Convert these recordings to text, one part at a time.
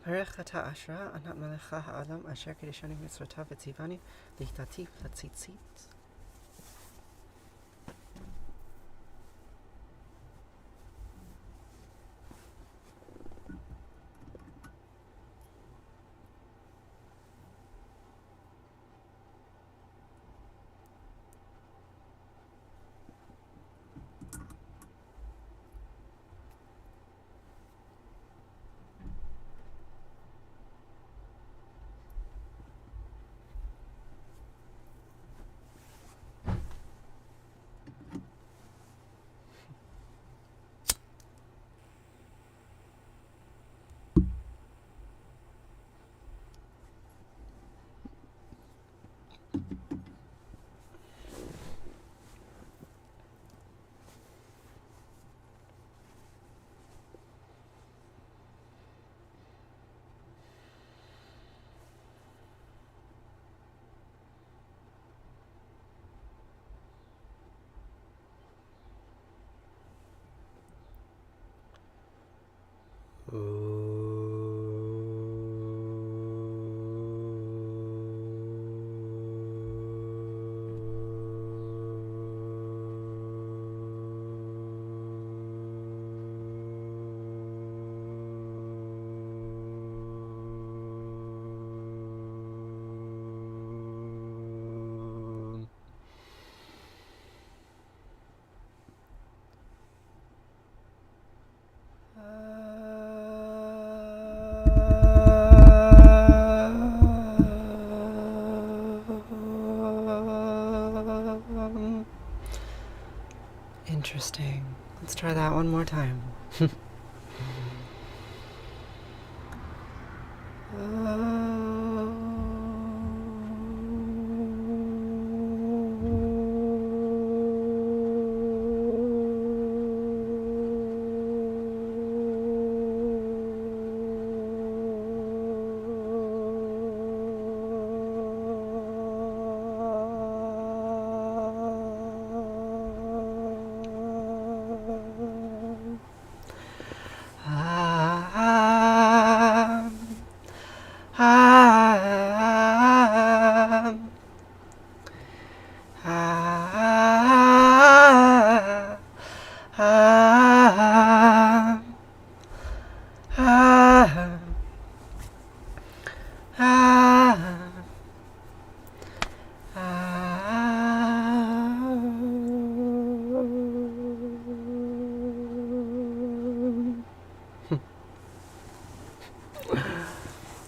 Baruch atah Asherah Anat Melech Ha'olam Asher Kiddushani Mitzvotav V'tzivani Lichtati V'tzitzit. Interesting. Let's try that one more time.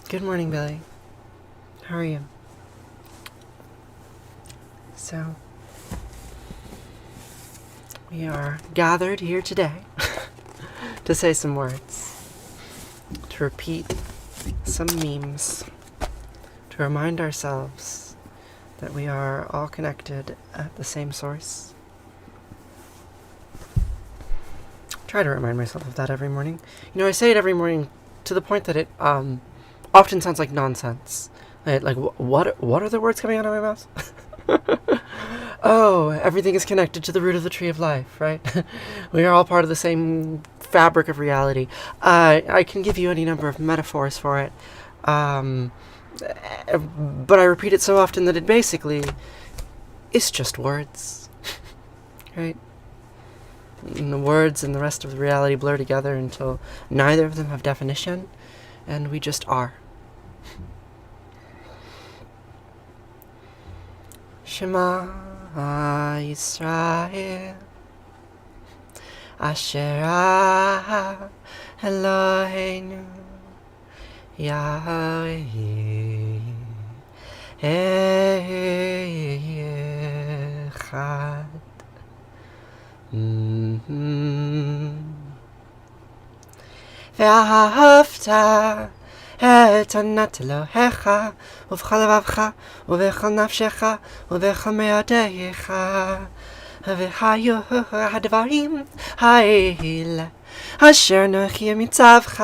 Good morning, Billy. How are you? So, we are gathered here today to say some words, to repeat some memes, to remind ourselves that we are all connected at the same source. Try to remind myself of that every morning. You know, I say it every morning to the point that it often sounds like nonsense. Like what are the words coming out of my mouth? Oh, everything is connected to the root of the tree of life, right? We are all part of the same fabric of reality. I can give you any number of metaphors for it, but I repeat it so often that it basically is just words, right? And the words and the rest of the reality blur together until neither of them have definition, and we just are. Shema Yisrael Asher Eloheinu Yahweh Echad. ואהבת את ענת אלוהיך ובכל לבבך ובכל נפשך ובכל מאודך והיו הדברים האלה אשר נוחי מצווך,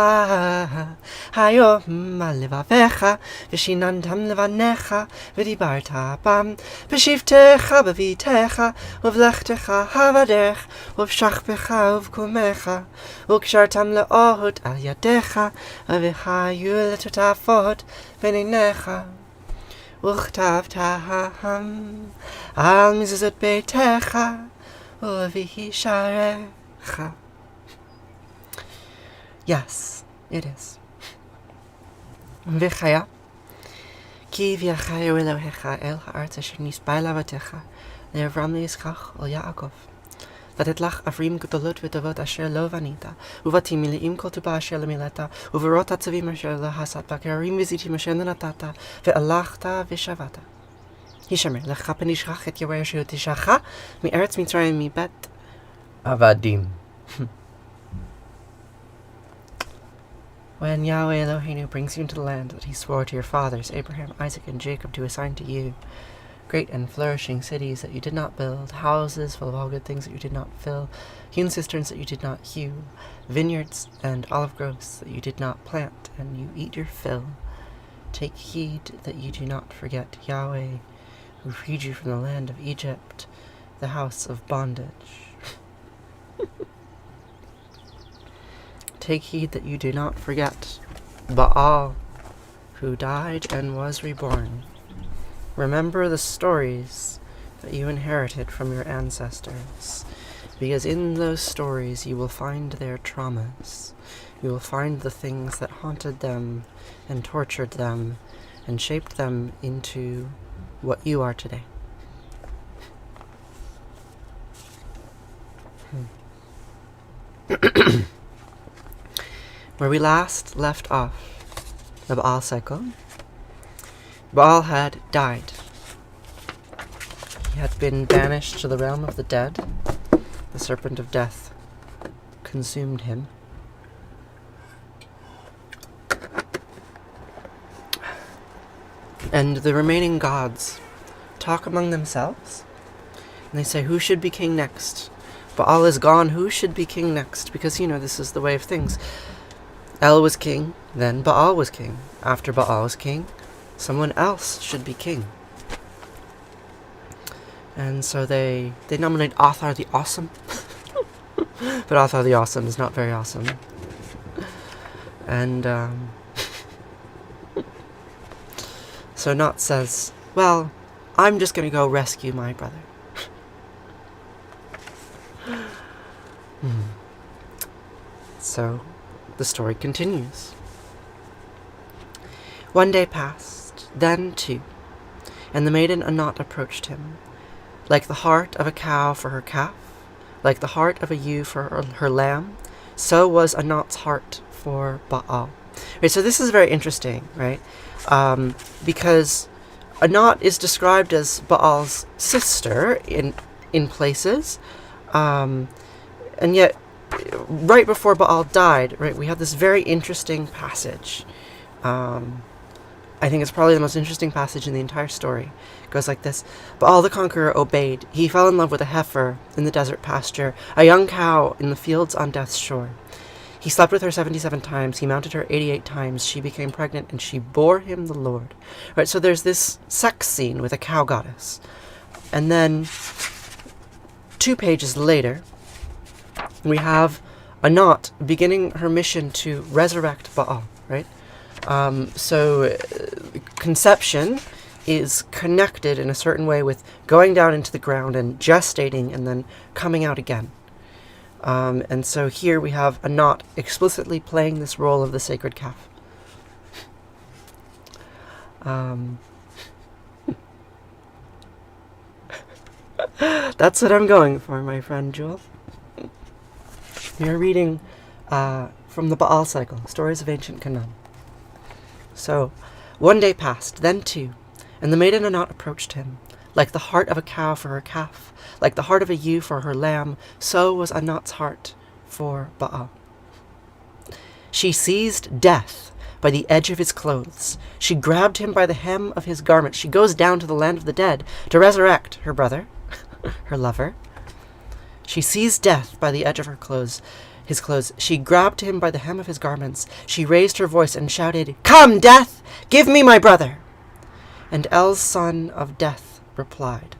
היום על לבביך, ושיננתם לבניך, ודיברת בם, בשבתך בביתך, ובלכתך בדרך, ובשכבך ובקומך, וקשרתם לאות על ידיך, והיו לטוטפות בין עיניך. וכתבתם על מזוזות ביתך, ובשעריך. Yes, it is. וחיה, כי הביאך אלוהיך אל הארץ אשר נספה לאבותיך, לאברהם לישחק וליעקב. לתת לך ערים גדולות וטובות אשר לא בנית, ובתים מלאים כל טובה אשר לא מילאת, וברות עצבים אשר לא הסת בה, כהרים וזיתים אשר לא נתת, והלכת ושבת. הישמר לך פן ישכח את יהוה אשר הוציאך מארץ מצרים מבית עבדים. When Yahweh Eloheinu brings you into the land that he swore to your fathers, Abraham, Isaac, and Jacob, to assign to you, great and flourishing cities that you did not build, houses full of all good things that you did not fill, hewn cisterns that you did not hew, vineyards and olive groves that you did not plant, and you eat your fill, take heed that you do not forget Yahweh, who freed you from the land of Egypt, the house of bondage. Take heed that you do not forget Baal, who died and was reborn. Remember the stories that you inherited from your ancestors, because in those stories you will find their traumas. You will find the things that haunted them and tortured them and shaped them into what you are today. Where we last left off the Baal cycle, Baal had died. He had been banished to the realm of the dead. The serpent of death consumed him. And the remaining gods talk among themselves, and they say, who should be king next? Baal is gone, who should be king next? Because, this is the way of things. El was king, then Baal was king. After Baal was king, someone else should be king. And so they nominate Athar the Awesome. But Athar the Awesome is not very awesome. And so Nott says, well, I'm just going to go rescue my brother. So the story continues. One day passed, then 2, and the maiden Anat approached him, like the heart of a cow for her calf, like the heart of a ewe for her lamb, so was Anat's heart for Baal. Right, so this is very interesting, right? Because Anat is described as Baal's sister in places, and yet right before Baal died, right, we have this very interesting passage. I think it's probably the most interesting passage in the entire story. It goes like this. Baal the conqueror obeyed. He fell in love with a heifer in the desert pasture, a young cow in the fields on death's shore. He slept with her 77 times. He mounted her 88 times. She became pregnant, and she bore him the Lord. Right, so there's this sex scene with a cow goddess. And then 2 pages later, we have Anat beginning her mission to resurrect Baal, right? So conception is connected in a certain way with going down into the ground and gestating and then coming out again. And so here we have Anat explicitly playing this role of the sacred calf. That's what I'm going for, my friend Jewel. You're reading from the Baal cycle, Stories of Ancient Canaan. So, 1 day passed, then 2, and the maiden Anat approached him. Like the heart of a cow for her calf, like the heart of a ewe for her lamb, so was Anat's heart for Baal. She seized death by the edge of his clothes. She grabbed him by the hem of his garment. She goes down to the land of the dead to resurrect her brother, her lover. She seized death by the edge of her clothes. his clothes. She grabbed him by the hem of his garments. She raised her voice and shouted, "Come, Death! Give me my brother!" And El's son of Death replied,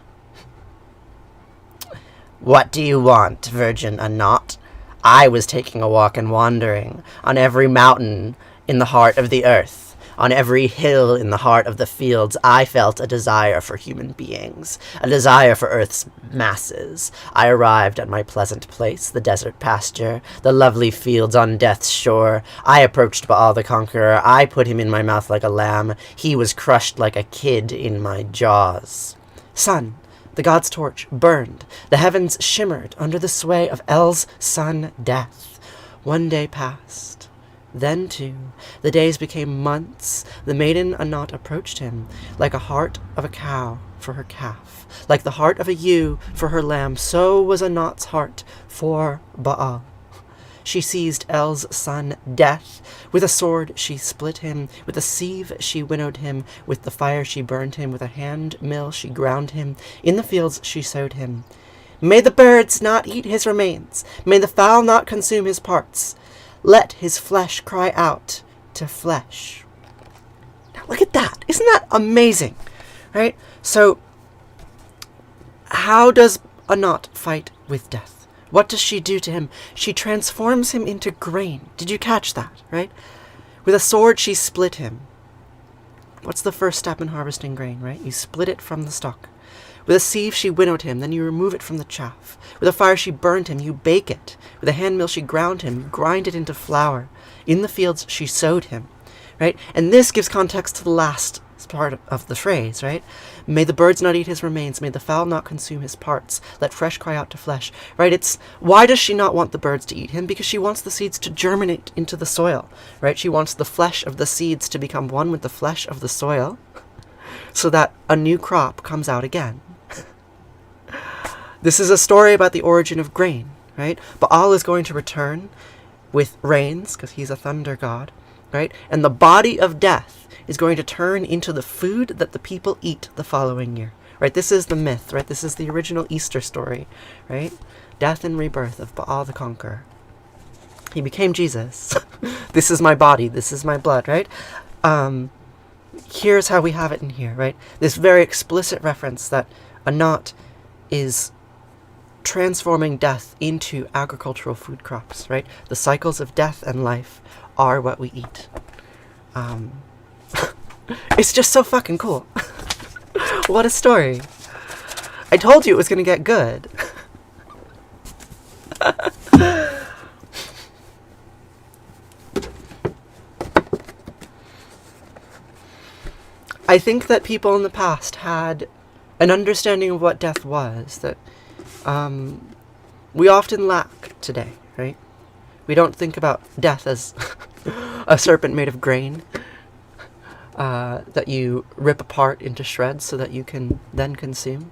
"What do you want, Virgin Anat? I was taking a walk and wandering on every mountain in the heart of the earth. On every hill in the heart of the fields, I felt a desire for human beings, a desire for Earth's masses. I arrived at my pleasant place, the desert pasture, the lovely fields on death's shore. I approached Baal the Conqueror. I put him in my mouth like a lamb. He was crushed like a kid in my jaws." Sun, the god's torch, burned. The heavens shimmered under the sway of El's son, Death. One day passed. Then, too, the days became months. The maiden Anat approached him, like a heart of a cow for her calf, like the heart of a ewe for her lamb. So was Anat's heart for Baal. She seized El's son, Death. With a sword she split him, with a sieve she winnowed him, with the fire she burned him, with a hand mill she ground him, in the fields she sowed him. May the birds not eat his remains, may the fowl not consume his parts. Let his flesh cry out to flesh. Now look at that. Isn't that amazing? Right? So, how does Anat fight with death? What does she do to him? She transforms him into grain. Did you catch that? Right? With a sword, she split him. What's the first step in harvesting grain, right? You split it from the stalk. With a sieve she winnowed him, then you remove it from the chaff. With a fire she burned him, you bake it. With a hand mill she ground him, you grind it into flour. In the fields she sowed him, right? And this gives context to the last part of the phrase, right? May the birds not eat his remains, may the fowl not consume his parts. Let flesh cry out to flesh, right? It's, why does she not want the birds to eat him? Because she wants the seeds to germinate into the soil, right? She wants the flesh of the seeds to become one with the flesh of the soil, so that a new crop comes out again. This is a story about the origin of grain, right? Baal is going to return with rains, because he's a thunder god, right? And the body of death is going to turn into the food that the people eat the following year, right? This is the myth, right? This is the original Easter story, right? Death and rebirth of Baal the Conqueror. He became Jesus. This is my body, this is my blood, right? Here's how we have it in here, right? This very explicit reference that Anat is transforming death into agricultural food crops, right? The cycles of death and life are what we eat. It's just so fucking cool. What a story. I told you it was going to get good. I think that people in the past had an understanding of what death was that we often lack today, right? We don't think about death as a serpent made of grain that you rip apart into shreds so that you can then consume.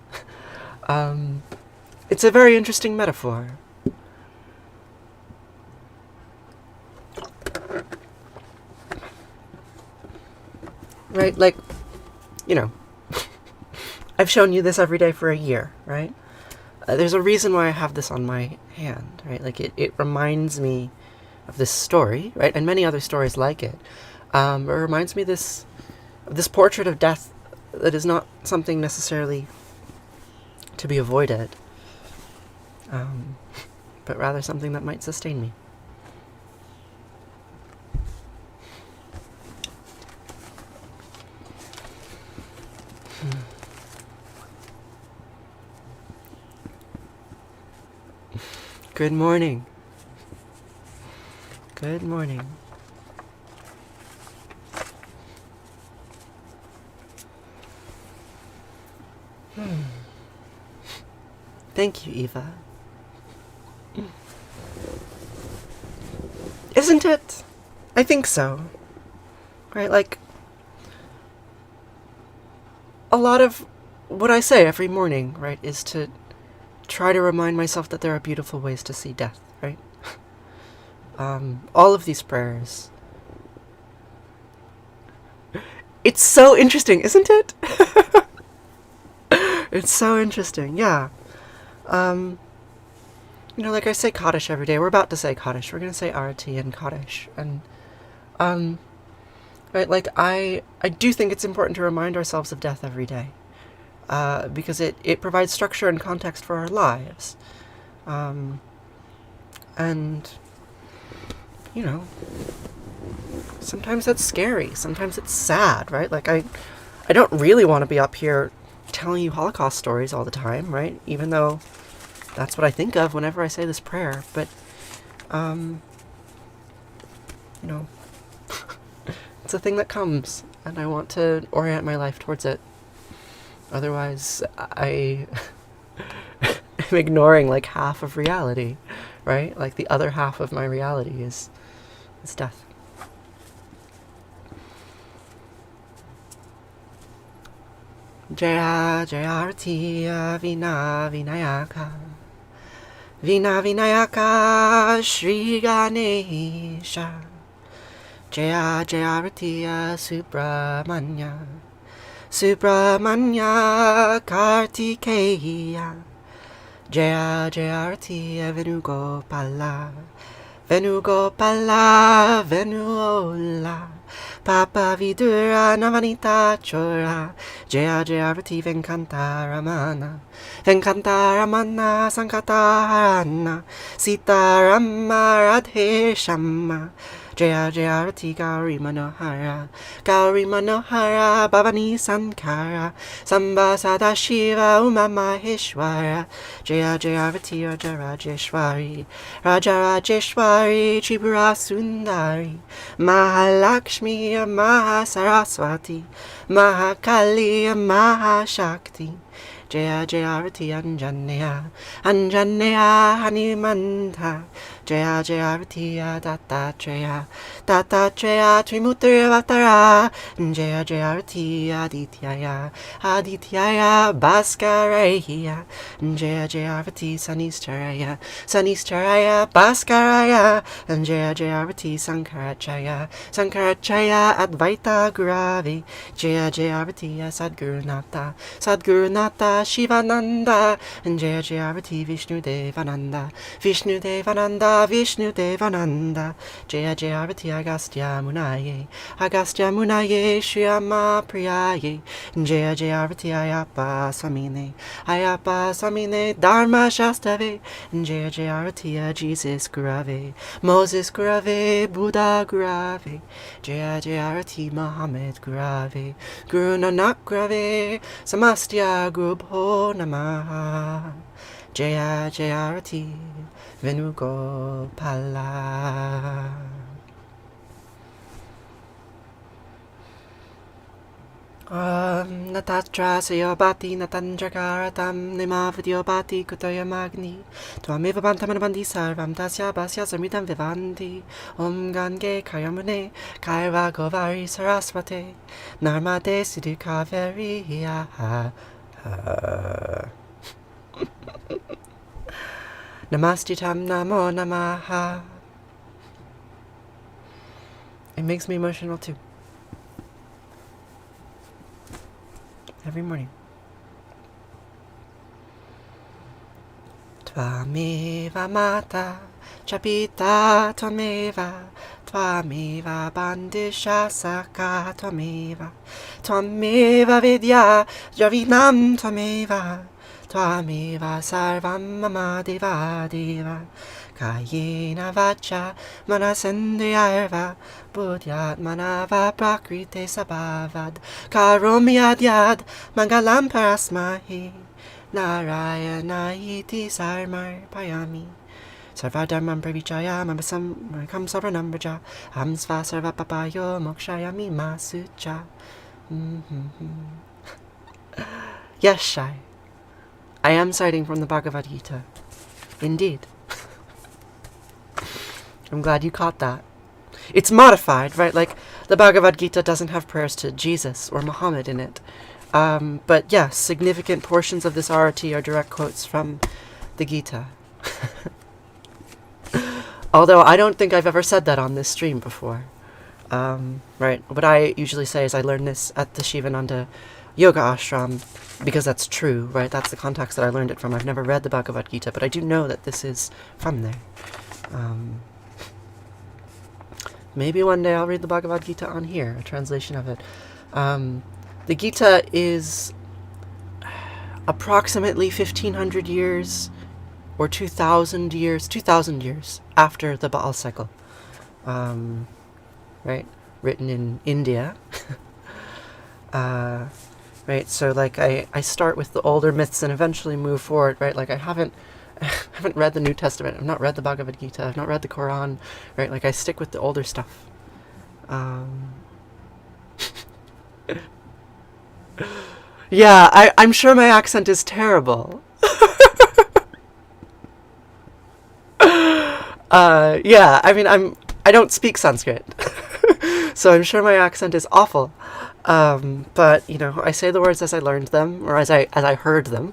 It's a very interesting metaphor. Right, like, you know, I've shown you this every day for a year, right? There's a reason why I have this on my hand, right? Like, it reminds me of this story, right? And many other stories like it. It reminds me of this portrait of death that is not something necessarily to be avoided, but rather something that might sustain me. Good morning. Good morning. Thank you, Eva. Isn't it? I think so. Right, like, a lot of what I say every morning, right, is to try to remind myself that there are beautiful ways to see death, right? All of these prayers. It's so interesting, isn't it? It's so interesting, yeah. like I say Kaddish every day. We're about to say Kaddish. We're going to say Arati and Kaddish. And, right, like, I do think it's important to remind ourselves of death every day. Because it provides structure and context for our lives. And, sometimes that's scary. Sometimes it's sad, right? Like, I don't really want to be up here telling you Holocaust stories all the time, right? Even though that's what I think of whenever I say this prayer. But, it's a thing that comes, and I want to orient my life towards it. Otherwise, I am ignoring like half of reality, right? Like the other half of my reality is death. Jaya Jaya Arati Vina Vinayaka Vina Vinayaka Shri Ganesha Jaya Jaya Arati Subramanya Subramanya Kartikeya Jaya Jaya Arati Venugopala Venugopala Venuola Papa Vidura Navanita Chora Jaya Jaya Arati Venkanta Ramana Venkanta Ramana Sankata Harana Sita Rama Radhe Shama Jaya Jaya Arati Gauri Manohara Bhavani Sankara Samba Sadashiva Uma Maheshwara Jaya Jaya Arati Raja Rajeshwari Tripura Sundari Mahalakshmi Mahasaraswati Mahakali Mahashakti Jaya Jaya Arati Anjaneya Hanimanta Jaya Jaya Arati Dattatreya Trimutrivatara Jaya Jaya Arati Adityaya Bhaskareya Jaya Jaya Arati Sanistaraya Bhaskaraya Jaya Jaya Arati Sankarachaya Advaita Gurave Jaya Jaya Arati Sadgurunata Shivananda Jaya Jaya Arati Vishnu Devananda Jaya Jaya Arati Agastya Munaye Shriyama Priyaye Jaya Jaya Arati Ayapa Samine Dharma Shastave Jaya Jaya Arati Jesus Gurave Moses Gurave Buddha Gurave Jaya Jaya Arati Muhammad Gurave Guru Nanak Gurave Samastya Gurubho Namaha Jaya Jaya Arati Venugopala. Natatra Sayobati Natanjakaratam Nimavadyobati Kutaya Magni Twameva Bantamanabandi Sarvam Tasya Basya Samritam Vivanti Om Gange Kayamune Kaira Govari Saraswate Narmade Siddhi Kaveri Namastitam Namo Namaha. It makes me emotional too. Every morning. Tvameva Mata Chapita Tvameva Bandisha Saka Tvameva Vidya Javinam Tvameva Sarvam Mama Deva Kayena Vacha Manasendriyarva Buddhyatmanava Prakrite Sabhavad Karomyadyad Mangalam Parasmahi Narayana Iti Sarmar Payami Sarvadharmam Pravichaya Mambasam Kam Sarvanam Braja Hamsva Sarva Papayo Mokshayami Masucha. Yes, Shai. I am citing from the Bhagavad Gita. Indeed. I'm glad you caught that. It's modified, right? Like, the Bhagavad Gita doesn't have prayers to Jesus or Muhammad in it. But yes, significant portions of this arati are direct quotes from the Gita. Although I don't think I've ever said that on this stream before. Right, what I usually say is I learned this at the Shivananda yoga ashram, because that's true, right? That's the context that I learned it from. I've never read the Bhagavad Gita, but I do know that this is from there. Maybe one day I'll read the Bhagavad Gita on here, a translation of it. The Gita is approximately 1,500 years or 2,000 years after the Baal cycle. Right? Written in India. Right? So like I start with the older myths and eventually move forward, right? Like I haven't read the New Testament. I've not read the Bhagavad Gita. I've not read the Quran, right? Like I stick with the older stuff. Yeah, I'm sure my accent is terrible. Yeah, I mean, I don't speak Sanskrit, so I'm sure my accent is awful. But you know, I say the words as I learned them, or as I heard them,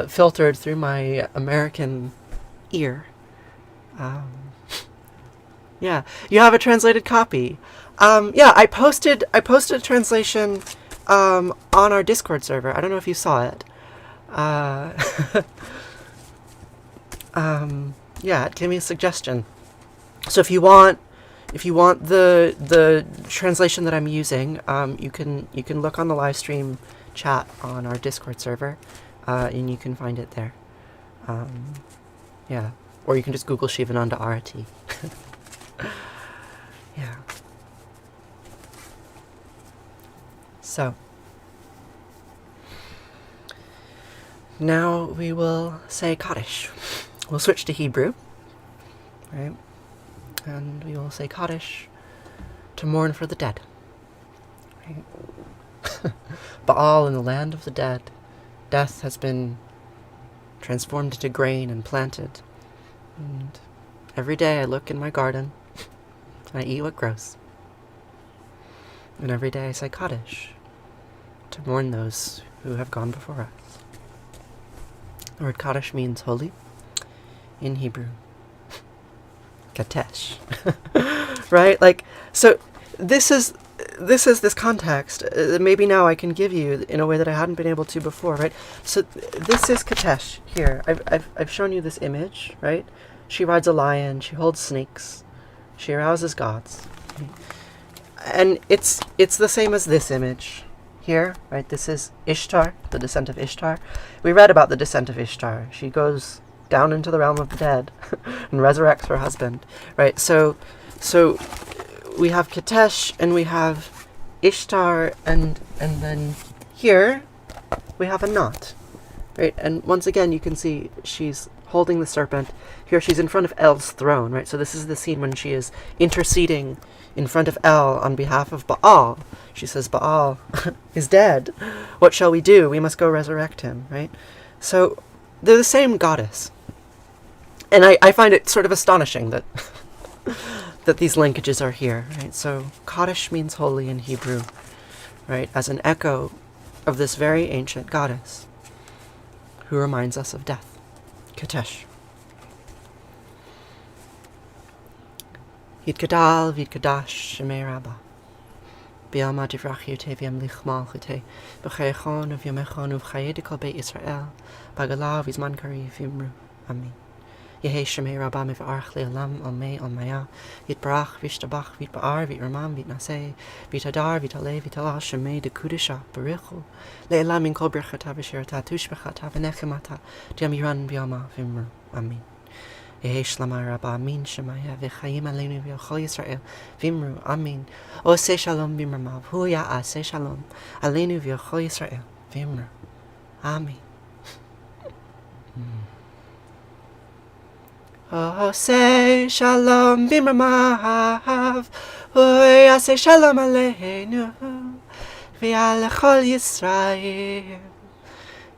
filtered through my American ear. Yeah, you have a translated copy. Yeah, I posted a translation on our Discord server. I don't know if you saw it. Yeah, it gave me a suggestion. So if you want the translation that I'm using, you can look on the live stream chat on our Discord server, and you can find it there. Yeah, or you can just Google Shivananda Arati. Yeah. So now we will say Kaddish. We'll switch to Hebrew, right? And we will say Kaddish to mourn for the dead. Right? Baal in the land of the dead, death has been transformed into grain and planted. And every day I look in my garden and I eat what grows. And every day I say Kaddish to mourn those who have gone before us. The word Kaddish means holy in Hebrew. Katesh. Right? Like, so this is this context. Maybe now I can give you in a way that I hadn't been able to before, right? So this is Katesh here. I've shown you this image, right? She rides a lion, she holds snakes, she arouses gods. And it's the same as this image here, right? This is Ishtar, the descent of Ishtar. We read about the descent of Ishtar. She goes down into the realm of the dead and resurrects her husband, right? So we have Katesh and we have Ishtar, and then here we have a knot, right? And once again you can see she's holding the serpent. Here she's in front of El's throne, right? So this is the scene when she is interceding in front of El on behalf of Baal. She says, Baal is dead. What shall we do? We must go resurrect him, right? So they're the same goddess. And I find it sort of astonishing that that these linkages are here, right? So Kaddish means holy in Hebrew, right? As an echo of this very ancient goddess who reminds us of death. Katesh. Yitgadal v'yitgadash shemei Rabbah. B'yama divrach yote v'yamlich malchute. B'chayechon v'yamechon uv'chayedikal beit Yisrael. Bagalav v'zman kari v'yimru. Amen. Yehi shemei Rabbah mev'arch le'olam almei almaya. Yitbarach v'yishtabach v'yitba'ar v'yitramam v'yitnaseh. V'yitadar v'yitaleh v'yitalah shemei dekudisha b'richu. Le'elam min kol birchata v'shirata tushbechata v'nechemata. D'yamiran b'yama v'yimru. Amen. Yehi shlamai Rabbah amin shemaya v'chayim aleinu v'yochol Yisrael v'imru amin. Oseh shalom b'imramav hu ya'aseh shalom aleinu v'yochol Yisrael v'imru amin. Oseh shalom b'imramav hu ya'aseh shalom aleinu v'yalechol Yisrael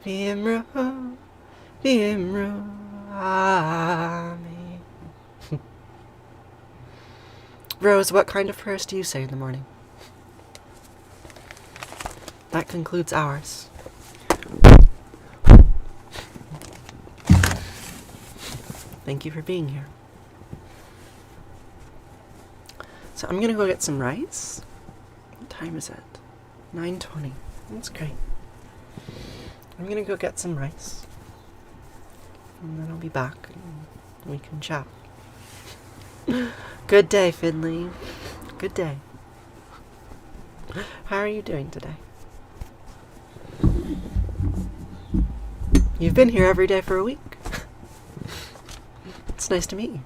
v'imru v'imru. Amen. Rose, what kind of prayers do you say in the morning? That concludes ours. Thank you for being here. So I'm gonna go get some rice. What time is it? 9:20. That's great. I'm gonna go get some rice. And then I'll be back and we can chat. Good day, Finley. Good day. How are you doing today? You've been here every day for a week. It's nice to meet you.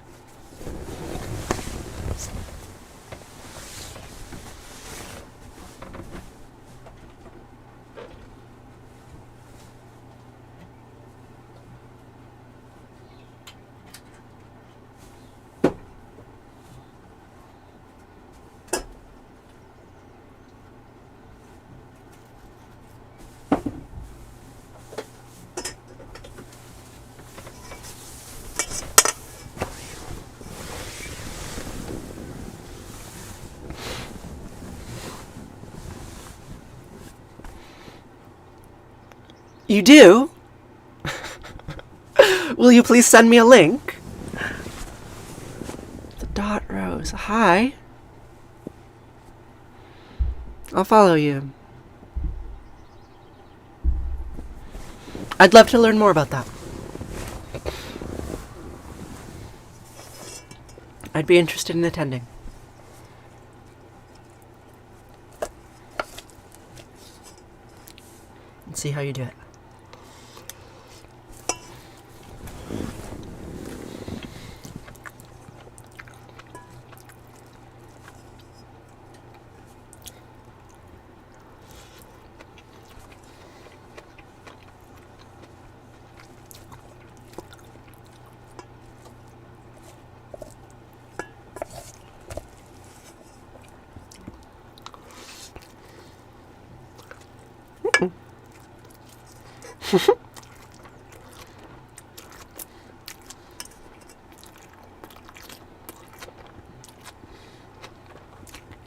You do? Will you please send me a link? The Dot Rose. Hi. I'll follow you. I'd love to learn more about that. I'd be interested in attending. And see how you do it.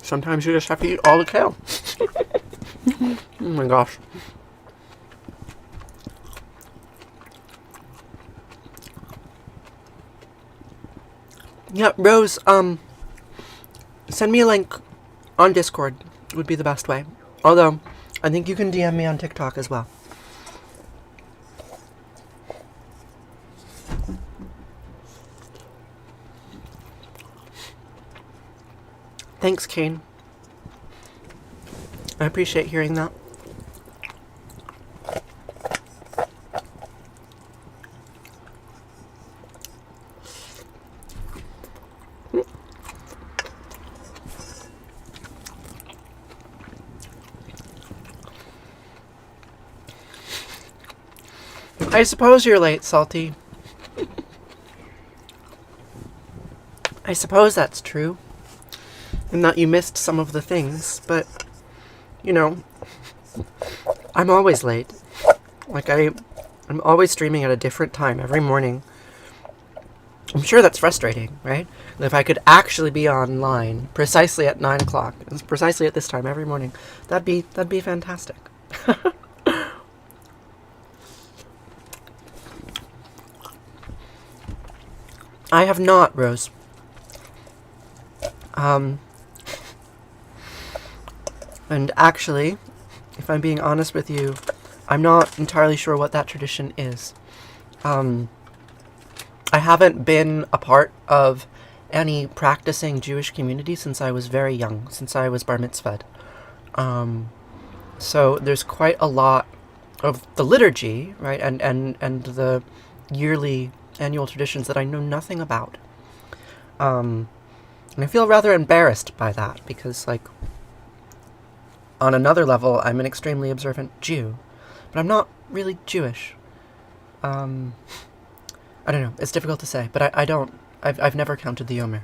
Sometimes you just have to eat all the kale. Oh my gosh. Yeah, Rose, send me a link on Discord would be the best way. Although, I think you can DM me on TikTok as well. Thanks, Kane. I appreciate hearing that. I suppose you're late, Salty. I suppose that's true. And that you missed some of the things, but, you know, I'm always late. Like, I'm always streaming at a different time every morning. I'm sure that's frustrating, right? If I could actually be online precisely at 9 o'clock, precisely at this time every morning, that'd be fantastic. I have not, Rose. And actually, if I'm being honest with you, I'm not entirely sure what that tradition is. I haven't been a part of any practicing Jewish community since I was very young, since I was bar mitzvahed. So there's quite a lot of the liturgy, right, and the yearly annual traditions that I know nothing about. And I feel rather embarrassed by that because, like, on another level, I'm an extremely observant Jew, but I'm not really Jewish. I don't know. It's difficult to say, but I've never counted the Yomer.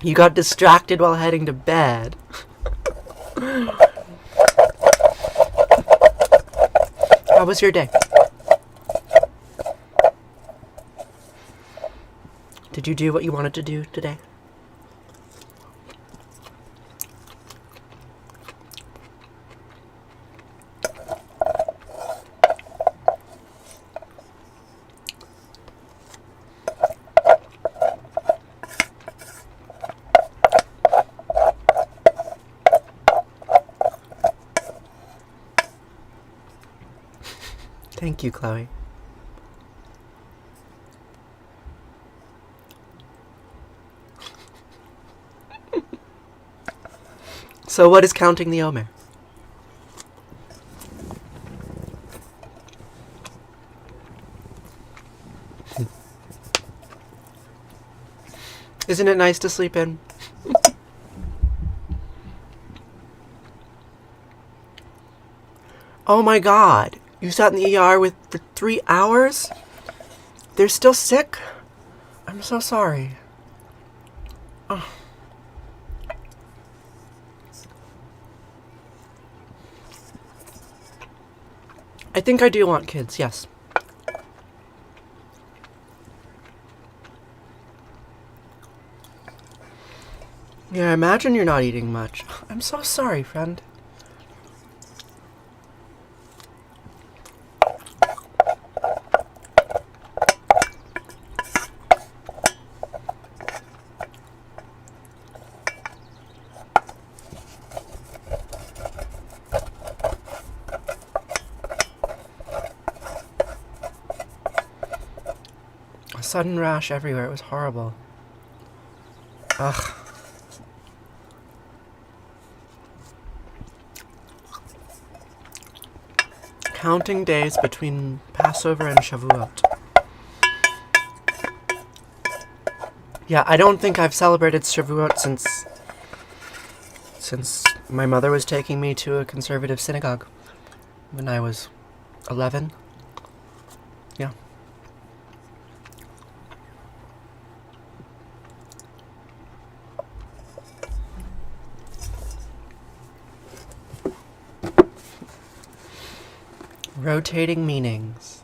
You got distracted while heading to bed. How was your day? Did you do what you wanted to do today? Thank you, Chloe. So what is counting the Omer? Isn't it nice to sleep in? Oh my god. You sat in the ER for 3 hours? They're still sick? I'm so sorry. Oh. I think I do want kids, yes. Yeah, imagine you're not eating much. I'm so sorry, friend. A sudden rash everywhere. It was horrible. Ugh. Counting days between Passover and Shavuot. Yeah, I don't think I've celebrated Shavuot since my mother was taking me to a conservative synagogue when I was 11. Yeah. Rotating meanings.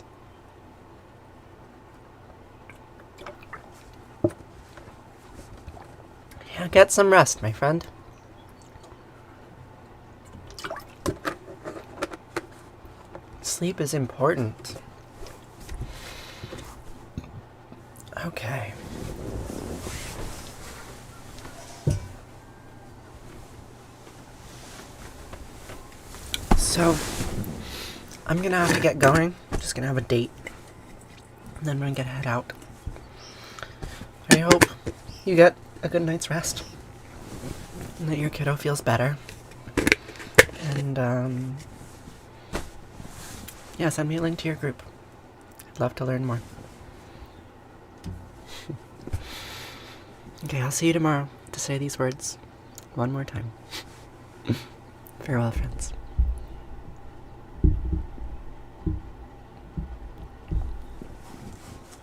Yeah, get some rest, my friend. Sleep is important. Okay. So, I'm gonna have to get going. I'm just gonna have a date. And then we're gonna head out. I hope you get a good night's rest. And that your kiddo feels better. And, yeah, send me a link to your group. I'd love to learn more. Okay, I'll see you tomorrow to say these words one more time. Farewell, friends.